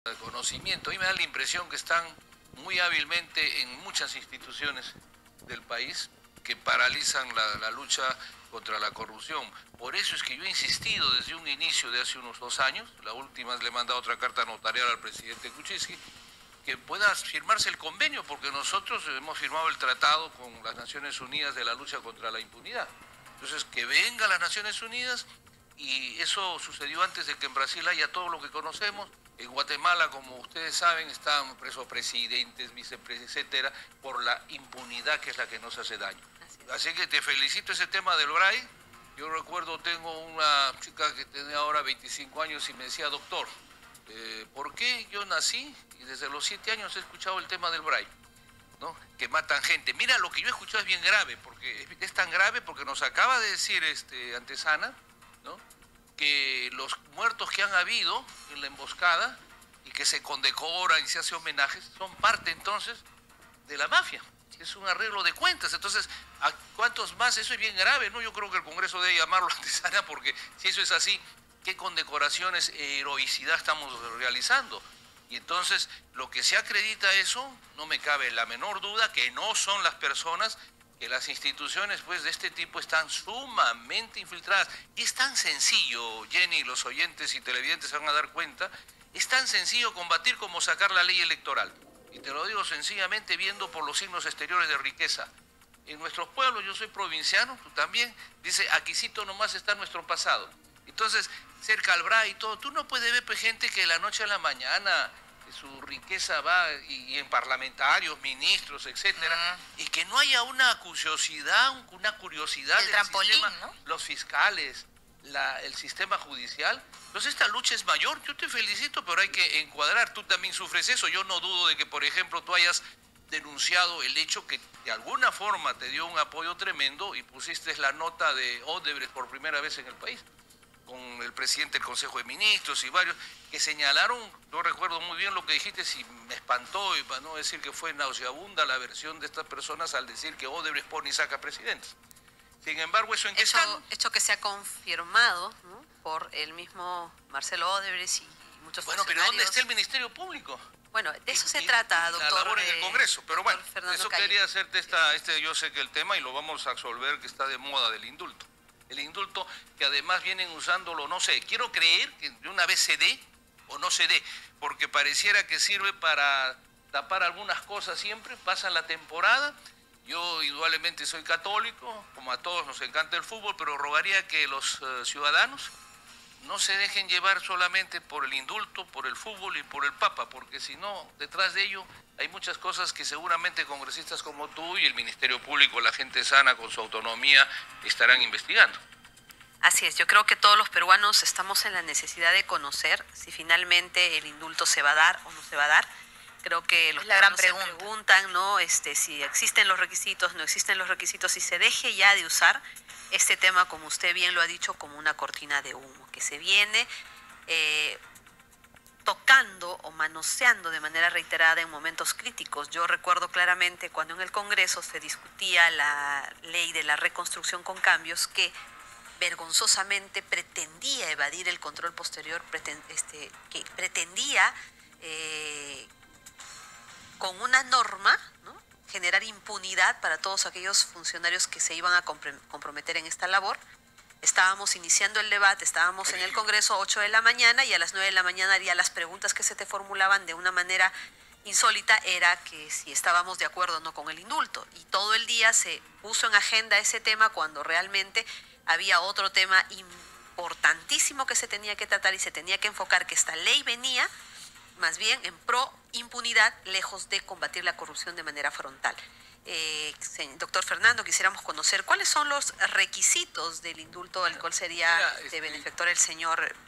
de conocimiento. A mí me da la impresión que están muy hábilmente en muchas instituciones del país que paralizan la lucha contra la corrupción. Por eso es que yo he insistido desde un inicio de hace unos 2 años, la última le he mandado otra carta notarial al presidente Kuczynski, que pueda firmarse el convenio, porque nosotros hemos firmado el tratado con las Naciones Unidas de la lucha contra la impunidad. Entonces, que vengan las Naciones Unidas, y eso sucedió antes de que en Brasil haya todo lo que conocemos. En Guatemala, como ustedes saben, están presos presidentes, vicepresidentes, etcétera, por la impunidad que es la que nos hace daño. Así que te felicito ese tema del BRAE. Yo recuerdo, tengo una chica que tenía ahora 25 años y me decía, doctor, ¿por qué yo nací y desde los 7 años he escuchado el tema del BRAE? ¿No? Que matan gente. Mira, lo que yo he escuchado es bien grave, porque es tan grave porque nos acaba de decir Antesana, ¿no?, que los muertos que han habido en la emboscada y que se condecoran y se hace homenajes son parte entonces de la mafia. Es un arreglo de cuentas. Entonces, ¿a cuántos más? Eso es bien grave, ¿no? Yo creo que el Congreso debe llamarlo Antesana, porque si eso es así, ¿qué condecoraciones e heroicidad estamos realizando? Y entonces, lo que se acredita eso, no me cabe la menor duda que no son las personas, que las instituciones pues de este tipo están sumamente infiltradas. Y es tan sencillo, Jenny, los oyentes y televidentes se van a dar cuenta, es tan sencillo combatir como sacar la ley electoral. Y te lo digo sencillamente viendo por los signos exteriores de riqueza. En nuestros pueblos, yo soy provinciano, tú también, dice, aquícito nomás está nuestro pasado. Entonces, cerca al BRAE y todo, tú no puedes ver gente que de la noche a la mañana su riqueza va y en parlamentarios, ministros, etcétera, y que no haya una curiosidad el del trampolín, sistema, ¿no? Los fiscales, el sistema judicial. Entonces esta lucha es mayor. Yo te felicito, pero hay que encuadrar. Tú también sufres eso. Yo no dudo de que, por ejemplo, tú hayas denunciado el hecho que de alguna forma te dio un apoyo tremendo y pusiste la nota de Odebrecht por primera vez en el país, con el presidente del Consejo de Ministros y varios, que señalaron, yo recuerdo muy bien lo que dijiste, si me espantó, y para no decir que fue nauseabunda la versión de estas personas al decir que Odebrecht pone y saca presidentes. Sin embargo, ¿eso en qué está? Hecho que se ha confirmado, ¿no?, por el mismo Marcelo Odebrecht y muchos funcionarios. Pero ¿dónde está el Ministerio Público? Bueno, de eso se trata, doctor. La labor en el Congreso, pero bueno, Fernando eso Calle. quería hacerte yo sé que el tema, y lo vamos a absolver, que está de moda, del indulto. El indulto, que además vienen usándolo, no sé, quiero creer que de una vez se dé o no se dé, porque pareciera que sirve para tapar algunas cosas siempre, pasa la temporada. Yo indudablemente soy católico, como a todos nos encanta el fútbol, pero rogaría que los ciudadanos no se dejen llevar solamente por el indulto, por el fútbol y por el Papa, porque si no, detrás de ello hay muchas cosas que seguramente congresistas como tú y el Ministerio Público, la gente sana con su autonomía, estarán investigando. Así es, yo creo que todos los peruanos estamos en la necesidad de conocer si finalmente el indulto se va a dar o no se va a dar. Creo que los peruanos se preguntan, ¿no?, si existen los requisitos, no existen los requisitos, y se deje ya de usar este tema, como usted bien lo ha dicho, como una cortina de humo, que se viene tocando o manoseando de manera reiterada en momentos críticos. Yo recuerdo claramente cuando en el Congreso se discutía la ley de la reconstrucción con cambios, que vergonzosamente pretendía evadir el control posterior, que pretendía con una norma, ¿no?, generar impunidad para todos aquellos funcionarios que se iban a comprometer en esta labor. Estábamos iniciando el debate, estábamos en el Congreso 8 de la mañana y a las 9 de la mañana ya las preguntas que se te formulaban de una manera insólita era que si estábamos de acuerdo o no con el indulto. Y todo el día se puso en agenda ese tema cuando realmente había otro tema importantísimo que se tenía que tratar y se tenía que enfocar, que esta ley venía más bien en pro impunidad, lejos de combatir la corrupción de manera frontal. Doctor Fernando, quisiéramos conocer cuáles son los requisitos del indulto al cual sería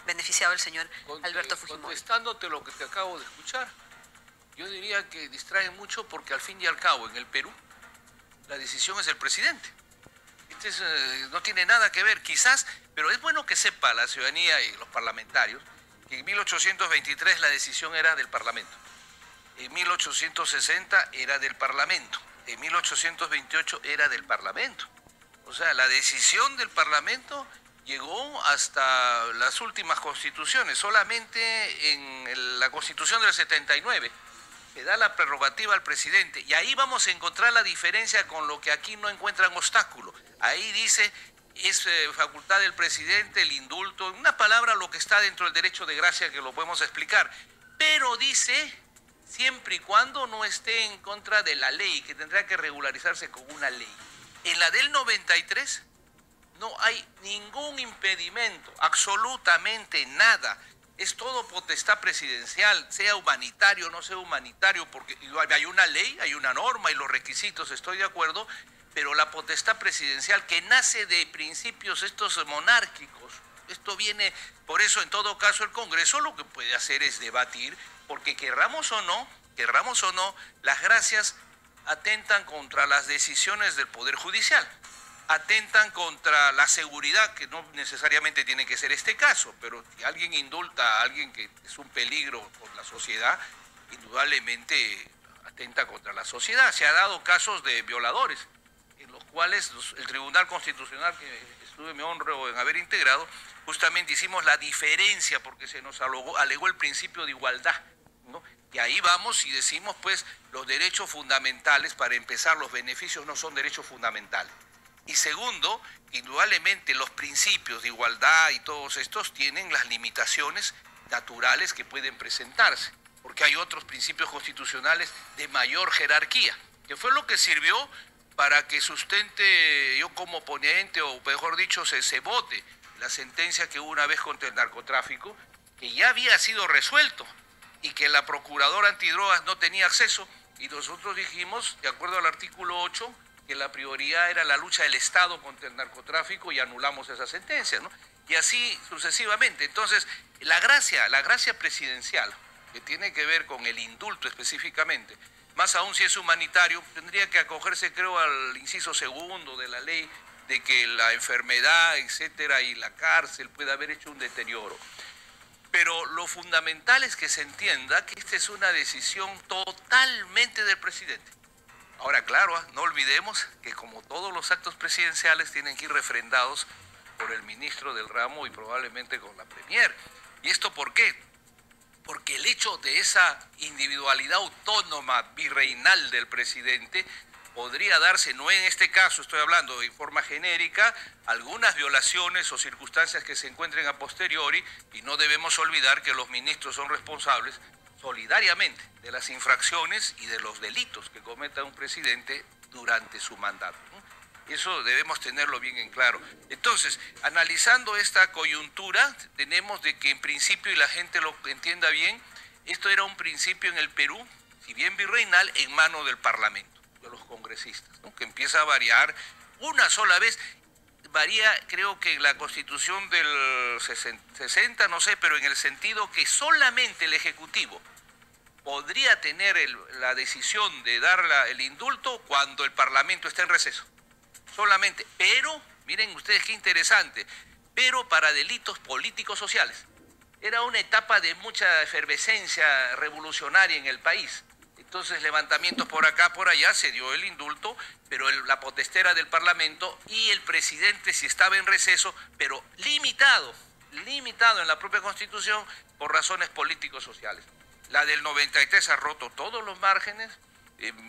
beneficiado el señor Alberto Fujimori. Contestándote lo que te acabo de escuchar, yo diría que distraen mucho porque al fin y al cabo en el Perú la decisión es el presidente. No tiene nada que ver, quizás, pero es bueno que sepa la ciudadanía y los parlamentarios que en 1823 la decisión era del Parlamento, en 1860 era del Parlamento, en 1828 era del Parlamento. O sea, la decisión del Parlamento llegó hasta las últimas constituciones. Solamente en la Constitución del 79 se da la prerrogativa al presidente. Y ahí vamos a encontrar la diferencia con lo que aquí no encuentran obstáculo. Ahí dice, es facultad del presidente el indulto, en una palabra lo que está dentro del derecho de gracia, que lo podemos explicar. Pero dice, siempre y cuando no esté en contra de la ley, que tendrá que regularizarse con una ley. En la del 93 no hay ningún impedimento, absolutamente nada. Es todo potestad presidencial, sea humanitario o no sea humanitario, porque hay una ley, hay una norma y los requisitos, estoy de acuerdo, pero la potestad presidencial que nace de principios estos monárquicos, esto viene, por eso en todo caso el Congreso lo que puede hacer es debatir, porque querramos o no, las gracias atentan contra las decisiones del Poder Judicial, atentan contra la seguridad, que no necesariamente tiene que ser este caso, pero si alguien indulta a alguien que es un peligro por la sociedad, indudablemente atenta contra la sociedad. Se ha dado casos de violadores, en los cuales el Tribunal Constitucional, que me honro en haber integrado, justamente hicimos la diferencia porque se nos alegó el principio de igualdad, ¿no? Y ahí vamos y decimos, pues, los derechos fundamentales, para empezar, los beneficios no son derechos fundamentales. Y segundo, indudablemente los principios de igualdad y todos estos tienen las limitaciones naturales que pueden presentarse, porque hay otros principios constitucionales de mayor jerarquía, que fue lo que sirvió para que sustente, yo como ponente, o mejor dicho, se vote la sentencia que hubo una vez contra el narcotráfico, que ya había sido resuelto y que la procuradora antidrogas no tenía acceso, y nosotros dijimos, de acuerdo al artículo 8, que la prioridad era la lucha del Estado contra el narcotráfico, y anulamos esa sentencia, ¿no? Y así sucesivamente. Entonces, la gracia presidencial, que tiene que ver con el indulto específicamente, más aún si es humanitario, tendría que acogerse, creo, al inciso segundo de la ley, de que la enfermedad, etcétera, y la cárcel puede haber hecho un deterioro. Pero lo fundamental es que se entienda que esta es una decisión totalmente del presidente. Ahora, claro, no olvidemos que como todos los actos presidenciales tienen que ir refrendados por el ministro del ramo y probablemente con la premier. ¿Y esto por qué? Porque el hecho de esa individualidad autónoma virreinal del presidente podría darse, no en este caso, estoy hablando de forma genérica, algunas violaciones o circunstancias que se encuentren a posteriori, y no debemos olvidar que los ministros son responsables solidariamente de las infracciones y de los delitos que cometa un presidente durante su mandato, ¿no? Eso debemos tenerlo bien en claro. Entonces, analizando esta coyuntura, tenemos de que en principio, y la gente lo entienda bien, esto era un principio en el Perú, si bien virreinal, en manos del Parlamento, de los congresistas, ¿no? Que empieza a variar una sola vez. Varía, creo que en la Constitución del 60, no sé, pero en el sentido que solamente el Ejecutivo podría tener la decisión de dar el indulto cuando el Parlamento está en receso. Solamente. Pero, miren ustedes qué interesante, pero para delitos políticos sociales. Era una etapa de mucha efervescencia revolucionaria en el país. Entonces, levantamientos por acá, por allá, se dio el indulto, pero la potestad del Parlamento, y el presidente, si estaba en receso, pero limitado en la propia Constitución por razones políticos sociales. La del 93 ha roto todos los márgenes,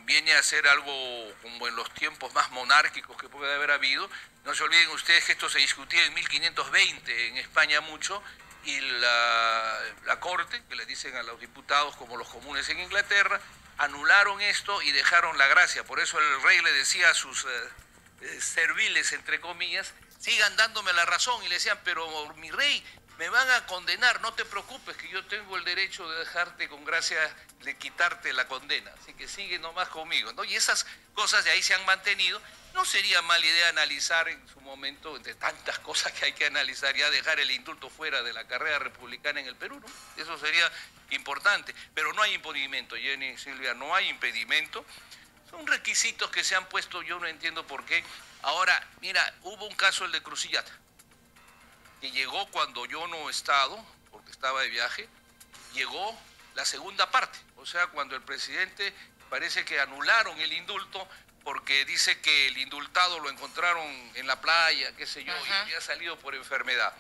viene a ser algo como en los tiempos más monárquicos que puede haber habido. No se olviden ustedes que esto se discutía en 1520 en España mucho, y la Corte, que le dicen a los diputados como los comunes en Inglaterra, anularon esto y dejaron la gracia. Por eso el rey le decía a sus serviles, entre comillas, sigan dándome la razón, y le decían, pero mi rey, me van a condenar, no te preocupes, que yo tengo el derecho de dejarte con gracia, de quitarte la condena, así que sigue nomás conmigo, ¿no? Y esas cosas de ahí se han mantenido. No sería mala idea analizar en su momento, entre tantas cosas que hay que analizar, ya dejar el indulto fuera de la carrera republicana en el Perú, ¿no? Eso sería importante, pero no hay impedimento, Jenny, Silvia, no hay impedimento. Son requisitos que se han puesto, yo no entiendo por qué. Ahora, mira, hubo un caso, el de Crucillata, que llegó cuando yo no he estado, porque estaba de viaje, llegó la segunda parte, o sea, cuando el presidente, parece que anularon el indulto, porque dice que el indultado lo encontraron en la playa, qué sé yo, y Ajá. había salido por enfermedad.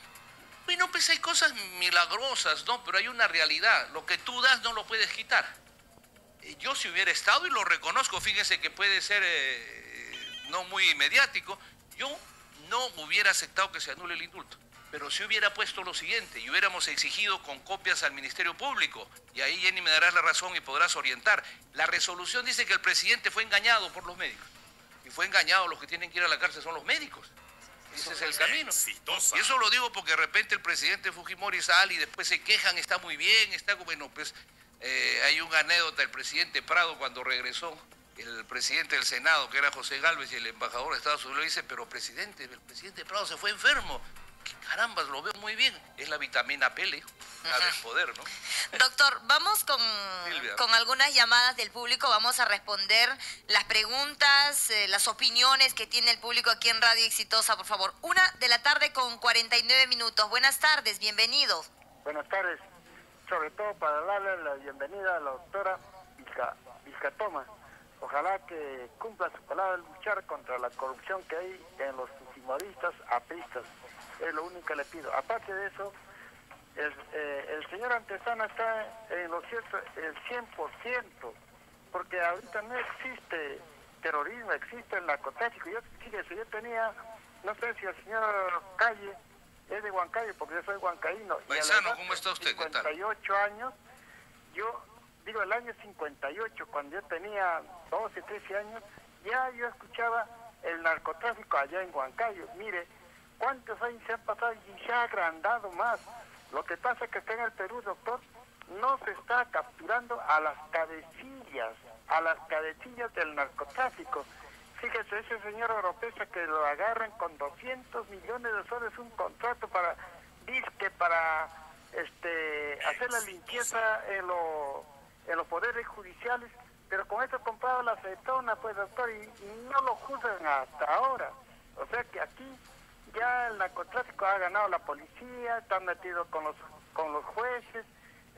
Bueno, pues hay cosas milagrosas, ¿no? Pero hay una realidad. Lo que tú das no lo puedes quitar. Yo si hubiera estado, y lo reconozco, fíjese que puede ser no muy mediático, yo no hubiera aceptado que se anule el indulto. Pero si hubiera puesto lo siguiente, y hubiéramos exigido con copias al Ministerio Público, y ahí Jenny me darás la razón y podrás orientar. La resolución dice que el presidente fue engañado por los médicos. Y fue engañado, los que tienen que ir a la cárcel son los médicos. Ese es el camino. Exitosa. Y eso lo digo porque de repente el presidente Fujimori sale y después se quejan, está muy bien, está bueno, pues hay una anécdota del presidente Prado cuando regresó, el presidente del Senado, que era José Gálvez, y el embajador de Estados Unidos le dice, pero presidente, el presidente Prado se fue enfermo. ¿Qué carambas, lo veo muy bien. Es la vitamina P, le dijo, la del poder, ¿no? Doctor, vamos Silvia. con algunas llamadas del público, vamos a responder las preguntas, las opiniones que tiene el público aquí en Radio Exitosa, por favor. 1:00 con 49 minutos. Buenas tardes, bienvenidos. Buenas tardes. Sobre todo para darle la bienvenida a la doctora Vilcatoma. Ojalá que cumpla su palabra de luchar contra la corrupción que hay en los fujimoristas apristas. Es lo único que le pido. Aparte de eso, el señor Antesana está en lo cierto el 100%, porque ahorita no existe terrorismo, existe el narcotráfico. Yo tenía, no sé si el señor Calle es de Huancayo, porque yo soy huancaíno. Paisano, ¿cómo está usted? ¿Qué tal? 58 años, yo digo el año 58, cuando yo tenía 12, 13 años, ya yo escuchaba el narcotráfico allá en Huancayo. Mire, ¿cuántos años se han pasado y se ha agrandado más? Lo que pasa es que acá en el Perú, doctor, no se está capturando a las cabecillas del narcotráfico. Fíjese, ese señor Oropesa que lo agarran con 200 millones de soles, un contrato para, disque para hacer la limpieza en los poderes judiciales, pero con eso comprado la acetona, pues doctor, y no lo juzgan hasta ahora. O sea que aquí ya el narcotráfico ha ganado la policía, están metidos con los jueces,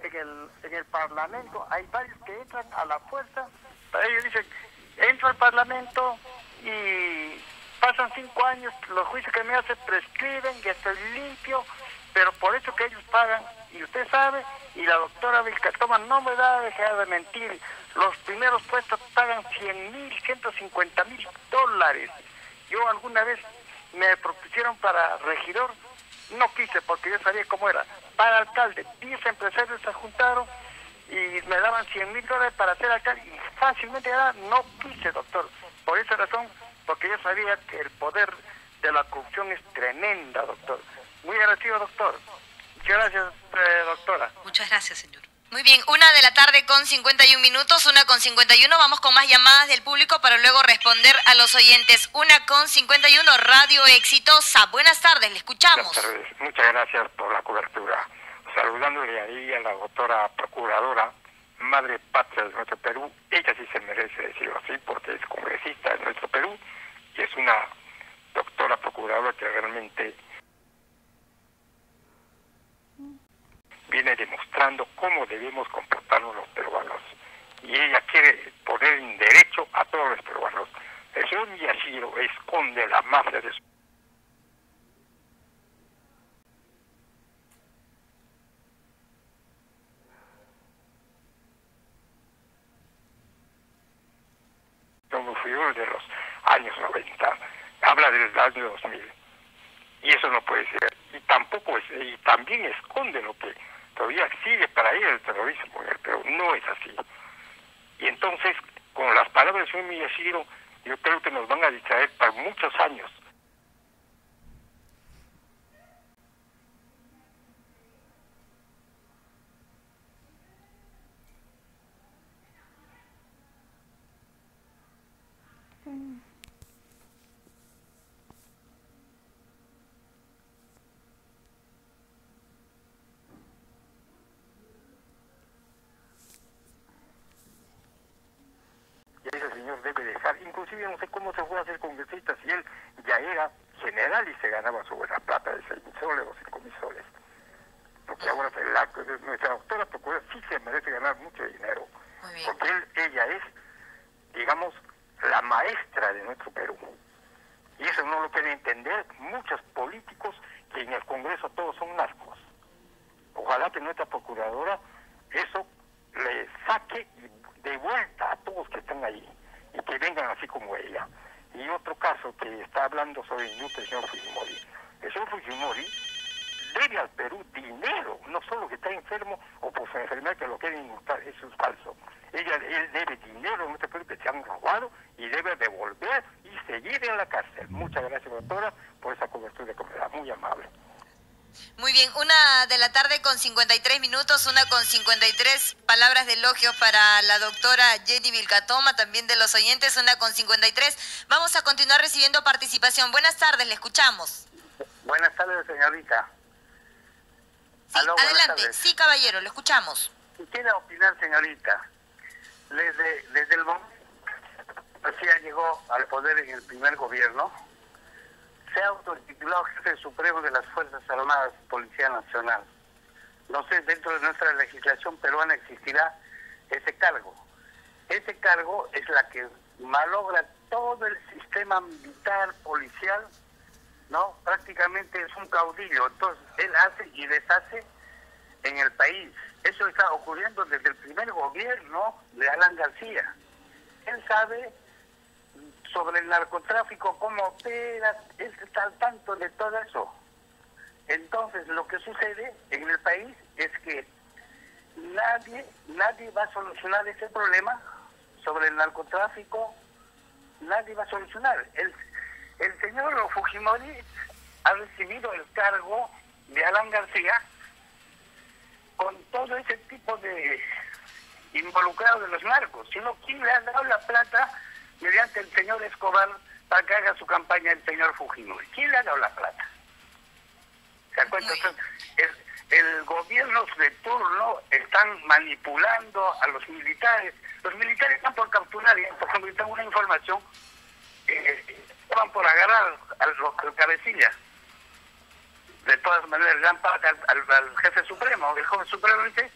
en el parlamento, hay varios que entran a la fuerza, para ellos dicen, entro al parlamento y pasan 5 años, los juicios que me hacen prescriben y estoy limpio, pero por eso que ellos pagan, y usted sabe, y la doctora Vilcatoma no me da a dejar de mentir, los primeros puestos pagan 100,000, 150,000 dólares. Yo alguna vez me propusieron para regidor, no quise porque yo sabía cómo era. Para alcalde, 10 empresarios se juntaron y me daban 100,000 dólares para ser alcalde y fácilmente no quise, doctor. Por esa razón, porque yo sabía que el poder de la corrupción es tremenda, doctor. Muy agradecido, doctor. Muchas gracias, doctora. Muchas gracias, señor. Muy bien, 1:00 con 51 minutos, 1:51, vamos con más llamadas del público para luego responder a los oyentes. 1:51, Radio Exitosa. Buenas tardes, le escuchamos. Buenas tardes, muchas gracias por la cobertura. Saludándole ahí a la doctora procuradora, madre patria de nuestro Perú, ella sí se merece decirlo así porque es congresista de nuestro Perú y es una doctora procuradora que realmente viene demostrando cómo debemos comportarnos los peruanos. Y ella quiere poner en derecho a todos los peruanos. El señor Miyashiro esconde la mafia de su... Como figura de los años 90. Habla del año 2000. Y eso no puede ser. Y tampoco es, y también esconde lo que todavía sigue para ir el terrorismo en el Perú. No es así. Y entonces, con las palabras del señor Miyashiro, yo creo que nos van a distraer por muchos años. Y ese señor debe dejar, inclusive no sé cómo se fue a hacer congresista si él ya era general y se ganaba su buena plata de 6,000 soles o 5,000 soles. Porque ahora nuestra doctora procuradora sí se merece ganar mucho dinero. Muy bien. Porque ella es, digamos, la la maestra de nuestro Perú. Y eso no lo pueden entender muchos políticos que en el Congreso todos son narcos. Ojalá que nuestra procuradora eso le saque de vuelta a todos que están ahí y que vengan así como ella. Y otro caso que está hablando sobre el indulto del señor Fujimori. El señor Fujimori debe al Perú dinero, no solo que está enfermo o por su enfermedad que lo quieren indultar, eso es falso. Él debe dinero en este Perú que se han robado y debe devolver y seguir en la cárcel. Muchas gracias, doctora, por esa cobertura que me da, muy amable. Muy bien, 1:00 con 53 minutos, 1:53 palabras de elogio para la doctora Jenny Vilcatoma, también de los oyentes, 1:53. Vamos a continuar recibiendo participación. Buenas tardes, le escuchamos. Buenas tardes, señorita. Sí, Aló, adelante. Sí, caballero, lo escuchamos. Quisiera opinar, señorita. Desde el momento que García llegó al poder en el primer gobierno, se ha autotitulado jefe supremo de las Fuerzas Armadas Policía Nacional. No sé, dentro de nuestra legislación peruana existirá ese cargo. Ese cargo es la que malogra todo el sistema militar, policial, ¿no? Prácticamente es un caudillo. Entonces, él hace y deshace en el país. Eso está ocurriendo desde el primer gobierno de Alan García. Él sabe sobre el narcotráfico, cómo opera, él está al tanto de todo eso. Entonces, lo que sucede en el país es que nadie va a solucionar ese problema sobre el narcotráfico, nadie va a solucionar. El señor Fujimori ha recibido el cargo de Alan García con todo ese tipo de involucrados de los narcos. Sino, ¿quién le ha dado la plata mediante el señor Escobar para que haga su campaña el señor Fujimori? ¿Quién le ha dado la plata? ¿Se acuerdan? Entonces, el gobierno de turno están manipulando a los militares. Los militares están por capturar, por ejemplo, tengo una información, estaban por agarrar al cabecilla. De todas maneras, dan parte al jefe supremo. El jefe supremo dice,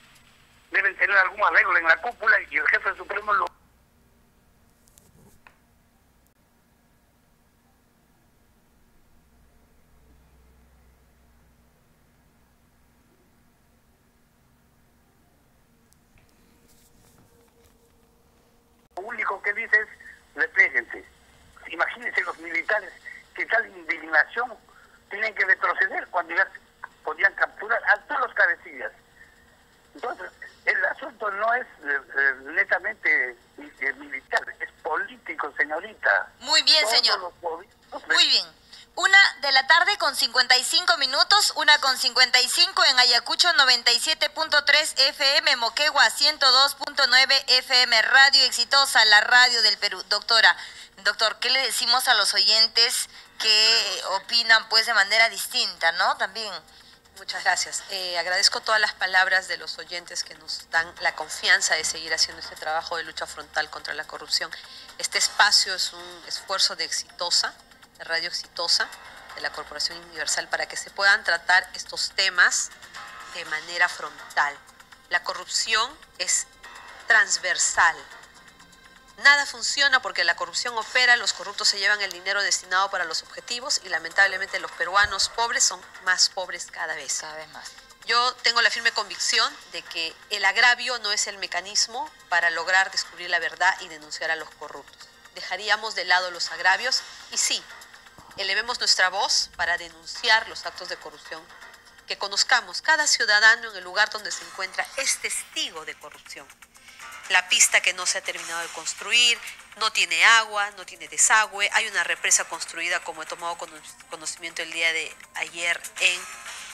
deben tener algún arreglo en la cúpula y el jefe supremo lo... Lo único que dice es, repléjense. Imagínense los militares que tal indignación tienen que retroceder cuando ya podían capturar a todos los cabecillas. Entonces, el asunto no es netamente militar, es político, señorita. Muy bien, Todos señor. los Muy bien. 1:00 con 55 minutos, 1:55 en Ayacucho, 97.3 FM, Moquegua, 102.9 FM, Radio Exitosa, la radio del Perú. Doctor, ¿qué le decimos a los oyentes que opinan pues de manera distinta, ¿no? También. Muchas gracias. Agradezco todas las palabras de los oyentes que nos dan la confianza de seguir haciendo este trabajo de lucha frontal contra la corrupción. Este espacio es un esfuerzo de Exitosa, de Radio Exitosa, de la Corporación Universal, para que se puedan tratar estos temas de manera frontal. La corrupción es transversal. Nada funciona porque la corrupción opera, los corruptos se llevan el dinero destinado para los objetivos y lamentablemente los peruanos pobres son más pobres cada vez. Cada vez más. Yo tengo la firme convicción de que el agravio no es el mecanismo para lograr descubrir la verdad y denunciar a los corruptos. Dejaríamos de lado los agravios y sí, elevemos nuestra voz para denunciar los actos de corrupción. Que conozcamos, cada ciudadano en el lugar donde se encuentra es testigo de corrupción. La pista que no se ha terminado de construir, no tiene agua, no tiene desagüe, hay una represa construida, como he tomado conocimiento el día de ayer en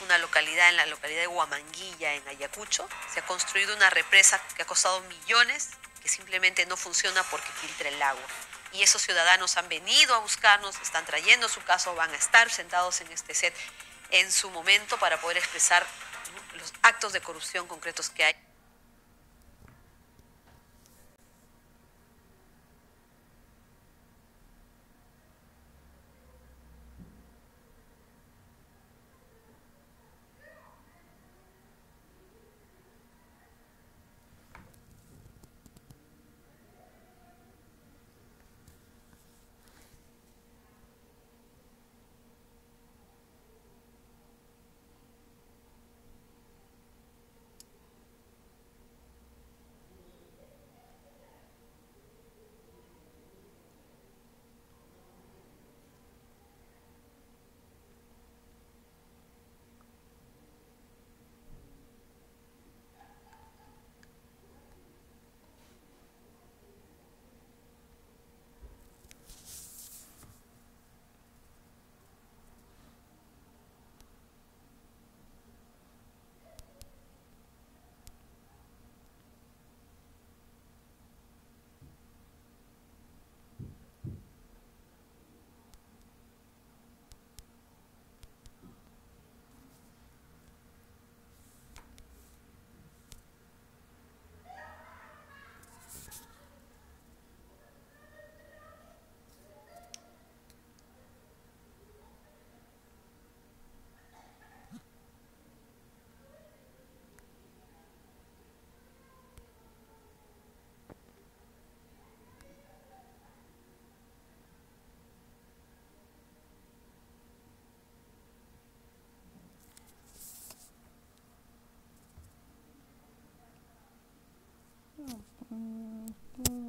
una localidad, en la localidad de Huamanguilla, en Ayacucho. Se ha construido una represa que ha costado millones, que simplemente no funciona porque filtra el agua. Y esos ciudadanos han venido a buscarnos, están trayendo su caso, van a estar sentados en este set en su momento para poder expresar los actos de corrupción concretos que hay. Mm-hmm.